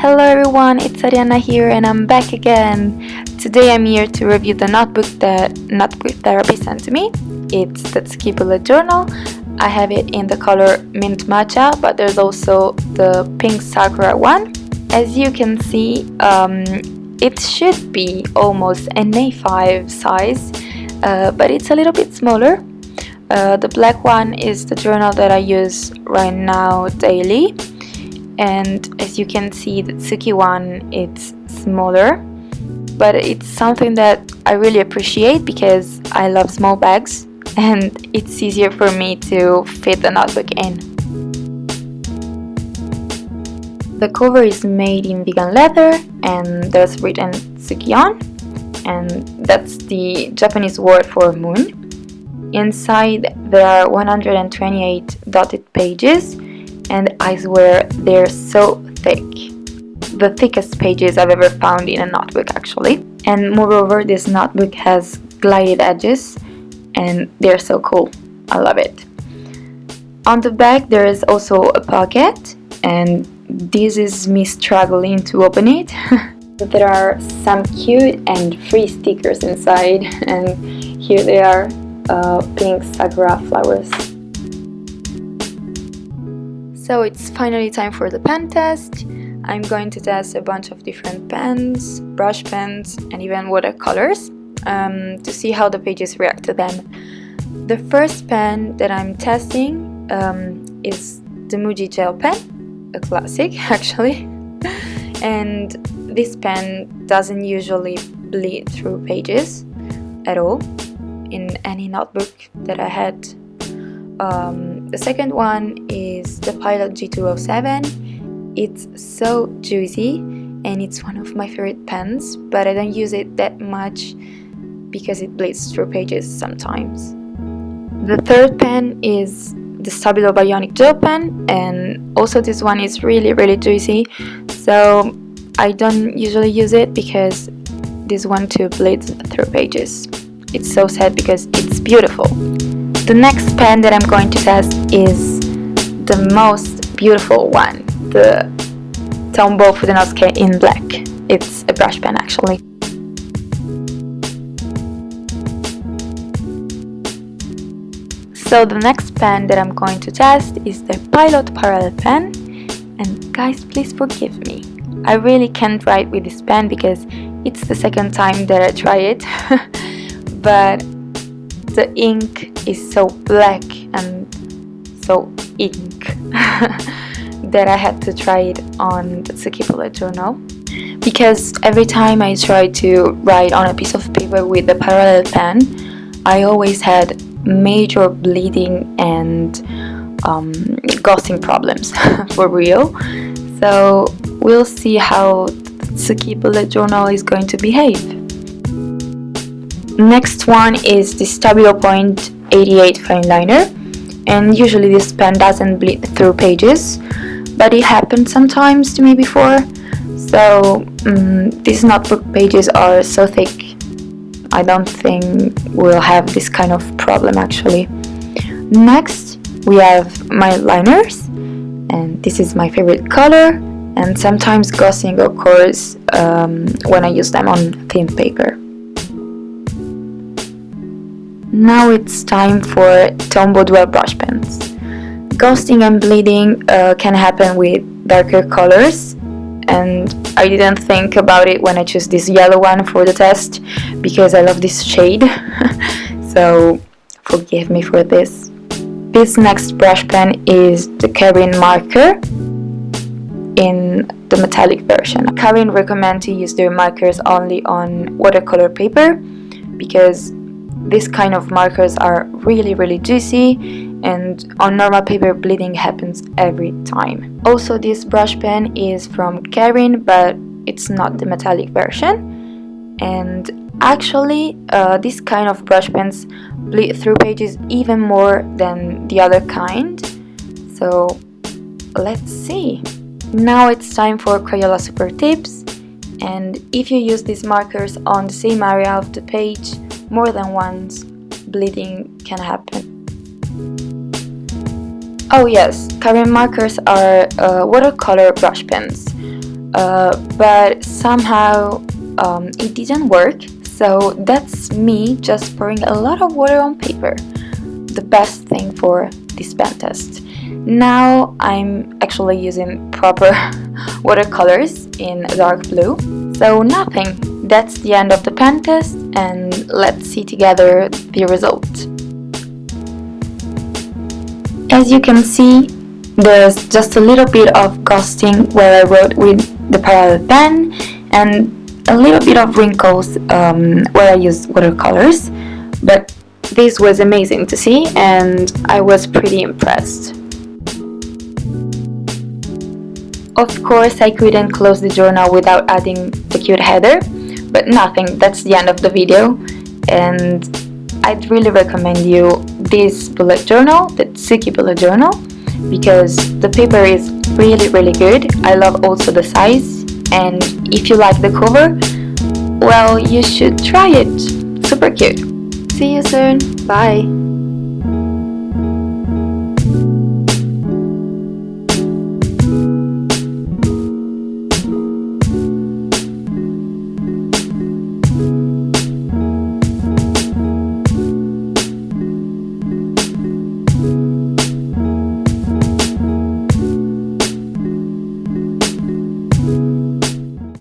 Hello everyone, it's Ariana here and I'm back again. Today I'm here to review the notebook that Notebook Therapy sent to me. It's the Tsuki bullet journal. I have it in the color mint matcha, but there's also the pink sakura one. As you can see, it should be almost an A5 size, but it's a little bit smaller. The black one is the journal that I use right now daily. And as you can see, the Tsuki one, it's smaller, but it's something that I really appreciate because I love small bags and it's easier for me to fit the notebook in. The cover is made in vegan leather and there's written Tsuki on, and that's the Japanese word for moon. Inside there are 128 dotted pages, and I swear they're so thick. The thickest pages I've ever found in a notebook actually. And moreover, this notebook has glided edges and they're so cool. I love it. On the back there is also a pocket, and this is me struggling to open it. There are some cute and free stickers inside, and here they are, pink sakura flowers. So it's finally time for the pen test. I'm going to test a bunch of different pens, brush pens, and even watercolors to see how the pages react to them. The first pen that I'm testing is the Muji gel pen, a classic actually. And this pen doesn't usually bleed through pages at all in any notebook that I had. The second one is the Pilot G207. It's so juicy and it's one of my favorite pens, but I don't use it that much because it bleeds through pages sometimes. The third pen is the Stabilo Bionic Gel pen, and also this one is really juicy, so I don't usually use it because this one too bleeds through pages. It's so sad because it's beautiful. The next pen that I'm going to test is the most beautiful one, the Tombow Fudenosuke in black. It's a brush pen actually. So the next pen that I'm going to test is the Pilot Parallel pen, and guys, please forgive me. I really can't write with this pen because it's the second time that I try it, but the ink is so black and so ink that I had to try it on the Tsuki bullet journal, because every time I try to write on a piece of paper with the parallel pen, I always had major bleeding and ghosting problems for real. So we'll see how the Tsuki bullet journal is going to behave. Next one is the Stabilo Point 88 fine liner, and usually this pen doesn't bleed through pages, but it happened sometimes to me before. So these notebook pages are so thick, I don't think we'll have this kind of problem actually. Next we have my liners, and this is my favorite color, and sometimes ghosting occurs when I use them on thin paper. Now it's time for Tombow dual brush pens. Ghosting and bleeding can happen with darker colors, and I didn't think about it when I chose this yellow one for the test because I love this shade. So forgive me for this. This next brush pen is the Karin marker in the metallic version. Karin recommends to use their markers only on watercolor paper because this kind of markers are really juicy, and on normal paper bleeding happens every time. Also, this brush pen is from Karin, but it's not the metallic version, and actually this kind of brush pens bleed through pages even more than the other kind. So let's see. Now it's time for Crayola Super Tips, and if you use these markers on the same area of the page more than once, bleeding can happen. Oh yes, Karin markers are watercolor brush pens. but somehow it didn't work. So that's me just pouring a lot of water on paper. The best thing for this pen test. Now I'm actually using proper watercolors in dark blue. So nothing. That's the end of the pen test, and let's see together the result. As you can see, there's just a little bit of ghosting where I wrote with the parallel pen, and a little bit of wrinkles where I used watercolors, but this was amazing to see and I was pretty impressed. Of course, I couldn't close the journal without adding the cute header, but nothing, that's the end of the video, and I'd really recommend you this bullet journal, the Tsuki bullet journal, because the paper is really good. I love also the size, and if you like the cover, well, you should try it. Super cute. See you soon. Bye.